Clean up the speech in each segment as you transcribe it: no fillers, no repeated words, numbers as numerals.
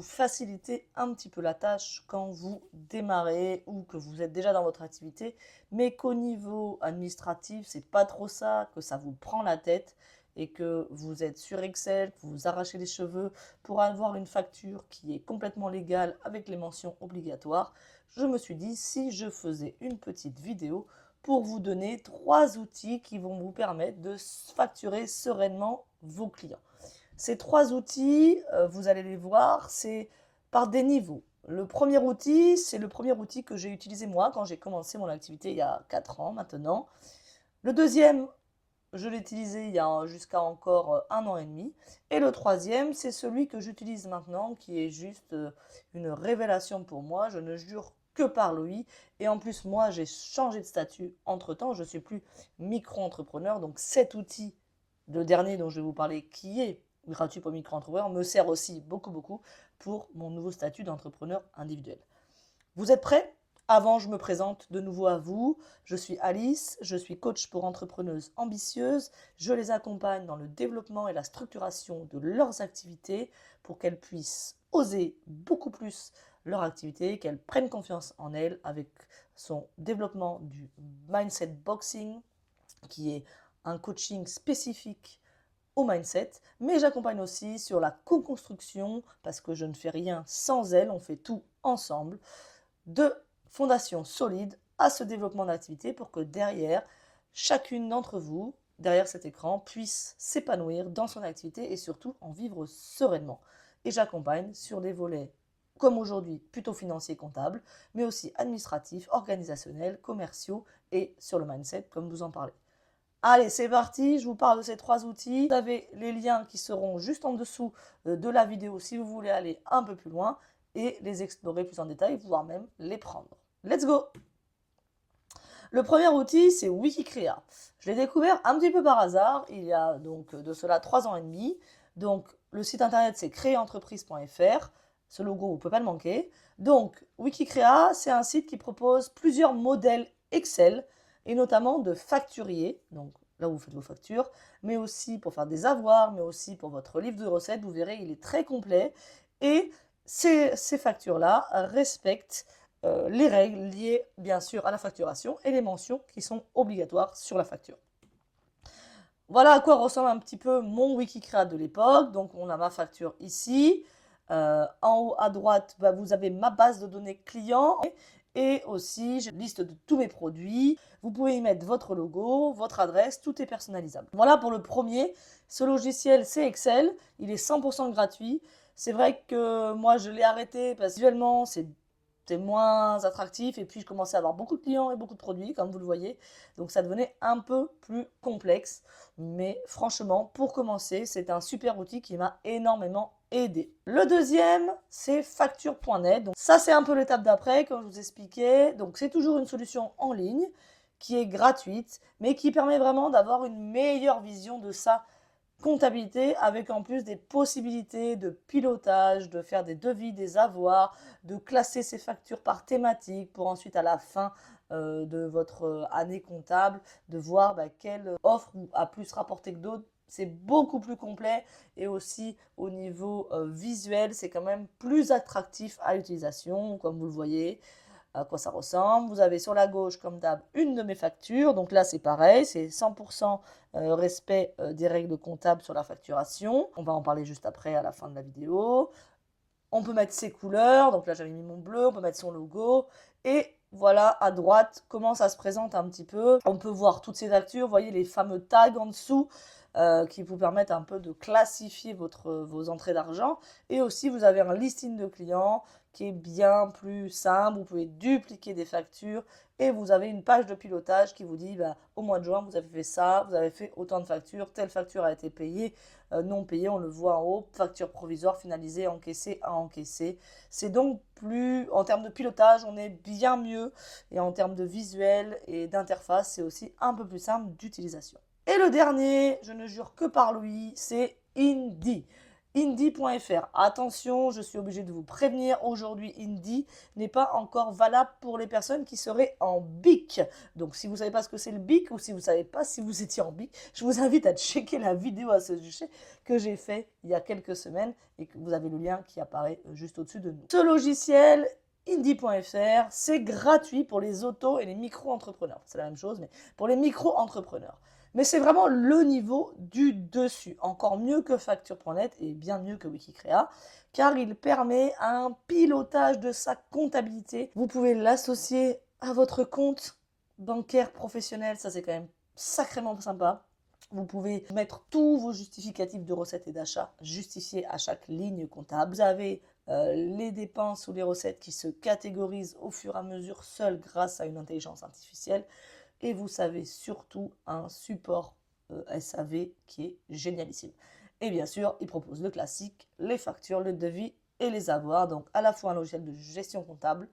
faciliter un petit peu la tâche quand vous démarrez ou que vous êtes déjà dans votre activité, mais qu'au niveau administratif, c'est pas trop ça, que ça vous prend la tête et que vous êtes sur Excel, que vous vous arrachez les cheveux pour avoir une facture qui est complètement légale avec les mentions obligatoires. Je me suis dit, si je faisais une petite vidéo pour vous donner 3 outils qui vont vous permettre de facturer sereinement vos clients. Ces 3 outils, vous allez les voir, c'est par des niveaux. Le premier outil, c'est le premier outil que j'ai utilisé moi quand j'ai commencé mon activité il y a 4 ans maintenant. Le deuxième, je l'ai utilisé il y a jusqu'à encore 1 an et demi. Et le troisième, c'est celui que j'utilise maintenant, qui est juste une révélation pour moi. Je ne jure que par lui. Et en plus, moi, j'ai changé de statut entre-temps. Je ne suis plus micro-entrepreneur. Donc cet outil, le dernier dont je vais vous parler, qui est gratuit pour micro-entrepreneurs, me sert aussi beaucoup pour mon nouveau statut d'entrepreneur individuel. Vous êtes prêts? Avant, je me présente de nouveau à vous. Je suis Alice, je suis coach pour entrepreneuses ambitieuses. Je les accompagne dans le développement et la structuration de leurs activités pour qu'elles puissent oser beaucoup plus leur activité, qu'elles prennent confiance en elles avec son développement du mindset boxing, qui est un coaching spécifique au mindset, mais j'accompagne aussi sur la co-construction, parce que je ne fais rien sans elle, on fait tout ensemble, de fondations solides à ce développement d'activité pour que derrière, chacune d'entre vous, derrière cet écran, puisse s'épanouir dans son activité et surtout en vivre sereinement. Et j'accompagne sur des volets, comme aujourd'hui, plutôt financiers, comptables, mais aussi administratifs, organisationnels, commerciaux et sur le mindset, comme vous en parlez. Allez, c'est parti, je vous parle de ces 3 outils. Vous avez les liens qui seront juste en dessous de la vidéo si vous voulez aller un peu plus loin et les explorer plus en détail, voire même les prendre. Let's go! Le premier outil, c'est Wikicrea. Je l'ai découvert un petit peu par hasard, il y a donc de cela 3 ans et demi. Donc, le site internet, c'est créeentreprise.fr. Ce logo, vous ne pouvez pas le manquer. Donc, Wikicrea, c'est un site qui propose plusieurs modèles Excel, et notamment de facturier, donc là où vous faites vos factures, mais aussi pour faire des avoirs, mais aussi pour votre livre de recettes. Vous verrez, il est très complet. Et ces factures-là respectent les règles liées bien sûr à la facturation et les mentions qui sont obligatoires sur la facture. Voilà à quoi ressemble un petit peu mon Wikicrea de l'époque. Donc on a ma facture ici. En haut à droite, vous avez ma base de données client. Et aussi, j'ai une liste de tous mes produits. Vous pouvez y mettre votre logo, votre adresse, tout est personnalisable. Voilà pour le premier. Ce logiciel, c'est Excel. Il est 100% gratuit. C'est vrai que moi, je l'ai arrêté parce que visuellement, c'est moins attractif. Et puis, je commençais à avoir beaucoup de clients et beaucoup de produits, comme vous le voyez. Donc, ça devenait un peu plus complexe. Mais franchement, pour commencer, c'est un super outil qui m'a énormément aidé. Le deuxième, c'est facture.net. Donc ça, c'est un peu l'étape d'après, comme je vous expliquais. Donc c'est toujours une solution en ligne qui est gratuite, mais qui permet vraiment d'avoir une meilleure vision de sa comptabilité avec en plus des possibilités de pilotage, de faire des devis, des avoirs, de classer ses factures par thématique pour ensuite à la fin de votre année comptable, de voir quelle offre a plus rapporté que d'autres. C'est beaucoup plus complet et aussi au niveau visuel, c'est quand même plus attractif à l'utilisation, comme vous le voyez à quoi ça ressemble. Vous avez sur la gauche, comme d'hab, une de mes factures. Donc là, c'est pareil, c'est 100% respect des règles comptables sur la facturation. On va en parler juste après, à la fin de la vidéo. On peut mettre ses couleurs. Donc là, j'avais mis mon bleu. On peut mettre son logo. Et voilà, à droite, comment ça se présente un petit peu. On peut voir toutes ces factures. Vous voyez les fameux tags en dessous. Qui vous permettent un peu de classifier vos entrées d'argent. Et aussi, vous avez un listing de clients qui est bien plus simple. Vous pouvez dupliquer des factures et vous avez une page de pilotage qui vous dit au mois de juin, vous avez fait ça, vous avez fait autant de factures, telle facture a été payée, non payée, on le voit en haut, facture provisoire, finalisée, encaissée, à encaisser. C'est donc plus, en termes de pilotage, on est bien mieux et en termes de visuel et d'interface, c'est aussi un peu plus simple d'utilisation. Et le dernier, je ne jure que par lui, c'est Indy. Indie.fr. Attention, je suis obligée de vous prévenir, aujourd'hui Indie n'est pas encore valable pour les personnes qui seraient en BIC. Donc si vous ne savez pas ce que c'est le BIC ou si vous ne savez pas si vous étiez en BIC, je vous invite à checker la vidéo à ce sujet que j'ai fait il y a quelques semaines et que vous avez le lien qui apparaît juste au-dessus de nous. Ce logiciel Indie.fr, c'est gratuit pour les auto et les micro-entrepreneurs. C'est la même chose, mais pour les micro-entrepreneurs. Mais c'est vraiment le niveau du dessus, encore mieux que Facture.net et bien mieux que Wikicrea, car il permet un pilotage de sa comptabilité. Vous pouvez l'associer à votre compte bancaire professionnel, ça c'est quand même sacrément sympa. Vous pouvez mettre tous vos justificatifs de recettes et d'achats justifiés à chaque ligne comptable. Vous avez les dépenses ou les recettes qui se catégorisent au fur et à mesure seules grâce à une intelligence artificielle. Et vous savez surtout un support SAV qui est génialissime. Et bien sûr, il propose le classique, les factures, le devis et les avoirs. Donc à la fois un logiciel de gestion comptable,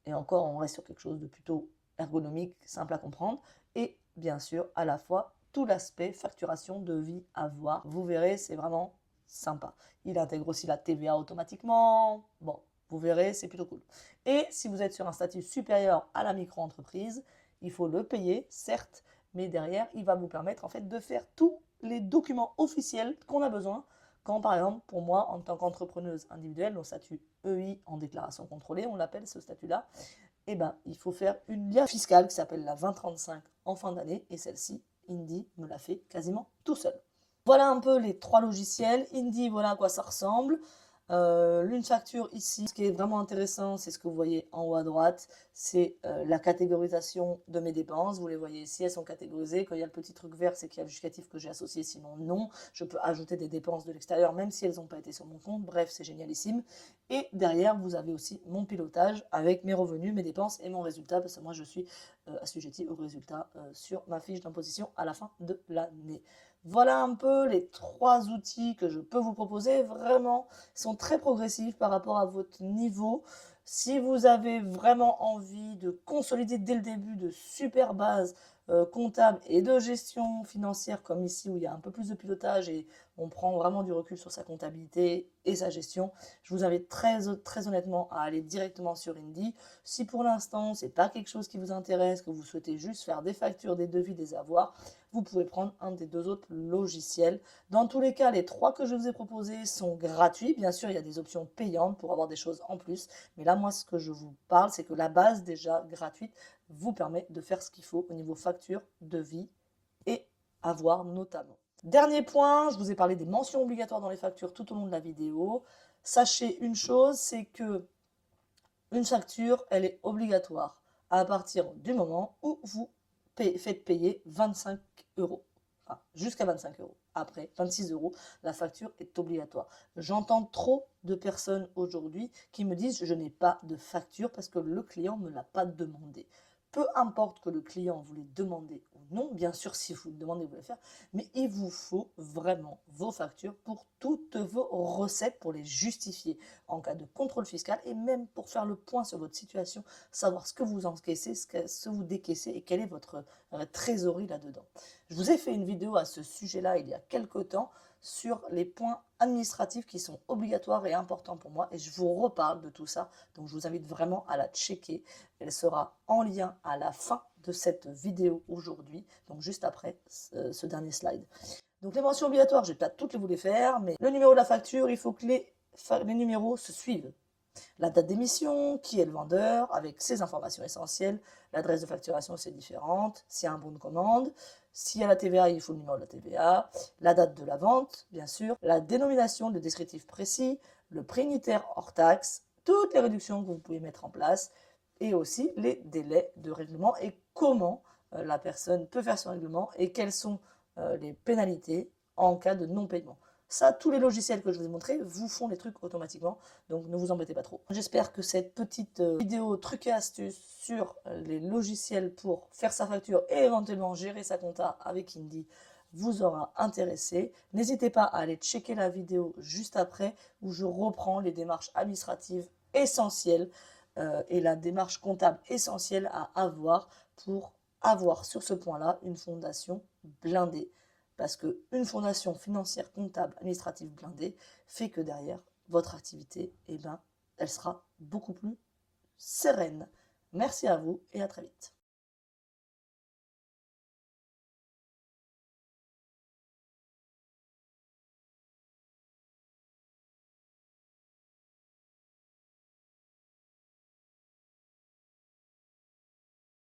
et encore on reste sur quelque chose de plutôt ergonomique, simple à comprendre, et bien sûr à la fois tout l'aspect facturation, devis, avoir. Vous verrez, c'est vraiment sympa. Il intègre aussi la TVA automatiquement. Bon, vous verrez, c'est plutôt cool. Et si vous êtes sur un statut supérieur à la micro-entreprise, il faut le payer, certes, mais derrière, il va vous permettre en fait de faire tous les documents officiels qu'on a besoin. Quand par exemple, pour moi, en tant qu'entrepreneuse individuelle, au statut EI en déclaration contrôlée, on l'appelle ce statut-là, eh ben, il faut faire une liasse fiscale qui s'appelle la 2035 en fin d'année, et celle-ci, Indie me l'a fait quasiment tout seul. Voilà un peu les trois logiciels. Indie, voilà à quoi ça ressemble. L'une facture ici, ce qui est vraiment intéressant, c'est ce que vous voyez en haut à droite, c'est la catégorisation de mes dépenses. Vous les voyez ici, elles sont catégorisées. Quand il y a le petit truc vert, c'est qu'il y a le justificatif que j'ai associé, sinon non. Je peux ajouter des dépenses de l'extérieur, même si elles n'ont pas été sur mon compte. Bref, c'est génialissime. Et derrière, vous avez aussi mon pilotage avec mes revenus, mes dépenses et mon résultat, parce que moi, je suis assujetti au résultat sur ma fiche d'imposition à la fin de l'année. Voilà un peu les trois outils que je peux vous proposer. Vraiment, ils sont très progressifs par rapport à votre niveau. Si vous avez vraiment envie de consolider dès le début de super bases comptables et de gestion financière, comme ici où il y a un peu plus de pilotage et on prend vraiment du recul sur sa comptabilité et sa gestion, je vous invite très honnêtement à aller directement sur Indie. Si pour l'instant, ce n'est pas quelque chose qui vous intéresse, que vous souhaitez juste faire des factures, des devis, des avoirs, vous pouvez prendre un des deux autres logiciels. Dans tous les cas, les trois que je vous ai proposés sont gratuits. Bien sûr, il y a des options payantes pour avoir des choses en plus. Mais là, moi, ce que je vous parle, c'est que la base déjà gratuite vous permet de faire ce qu'il faut au niveau facture, devis et avoir notamment. Dernier point, je vous ai parlé des mentions obligatoires dans les factures tout au long de la vidéo. Sachez une chose, c'est que une facture, elle est obligatoire à partir du moment où vous faites payer 25 euros. Enfin, jusqu'à 25 euros. Après 26 euros, la facture est obligatoire. J'entends trop de personnes aujourd'hui qui me disent je n'ai pas de facture parce que le client ne me l'a pas demandé. Peu importe que le client vous l'ait demandé ou non, bien sûr si vous le demandez, vous le faire, mais il vous faut vraiment vos factures pour toutes vos recettes, pour les justifier en cas de contrôle fiscal et même pour faire le point sur votre situation, savoir ce que vous encaissez, ce que vous décaissez et quelle est votre trésorerie là-dedans. Je vous ai fait une vidéo à ce sujet-là il y a quelques temps sur les points administratifs qui sont obligatoires et importants pour moi et je vous reparle de tout ça, donc je vous invite vraiment à la checker. Elle sera en lien à la fin de cette vidéo aujourd'hui, donc juste après ce dernier slide. Donc les mentions obligatoires, je ne vais pas toutes vous les faire, mais le numéro de la facture, il faut que les numéros se suivent. La date d'émission, qui est le vendeur, avec ses informations essentielles, l'adresse de facturation c'est différente, s'il y a un bon de commande, s'il y a la TVA, il faut le numéro de la TVA, la date de la vente, bien sûr, la dénomination, le descriptif précis, le prix unitaire hors taxe, toutes les réductions que vous pouvez mettre en place, et aussi les délais de règlement et comment la personne peut faire son règlement et quelles sont les pénalités en cas de non-paiement. Ça, tous les logiciels que je vous ai montrés vous font les trucs automatiquement, donc ne vous embêtez pas trop. J'espère que cette petite vidéo trucs et astuces sur les logiciels pour faire sa facture et éventuellement gérer sa compta avec Indie vous aura intéressé. N'hésitez pas à aller checker la vidéo juste après où je reprends les démarches administratives essentielles et la démarche comptable essentielle à avoir pour avoir sur ce point-là une fondation blindée. parce qu'une fondation financière, comptable, administrative blindée fait que derrière, votre activité, eh ben, elle sera beaucoup plus sereine. Merci à vous et à très vite.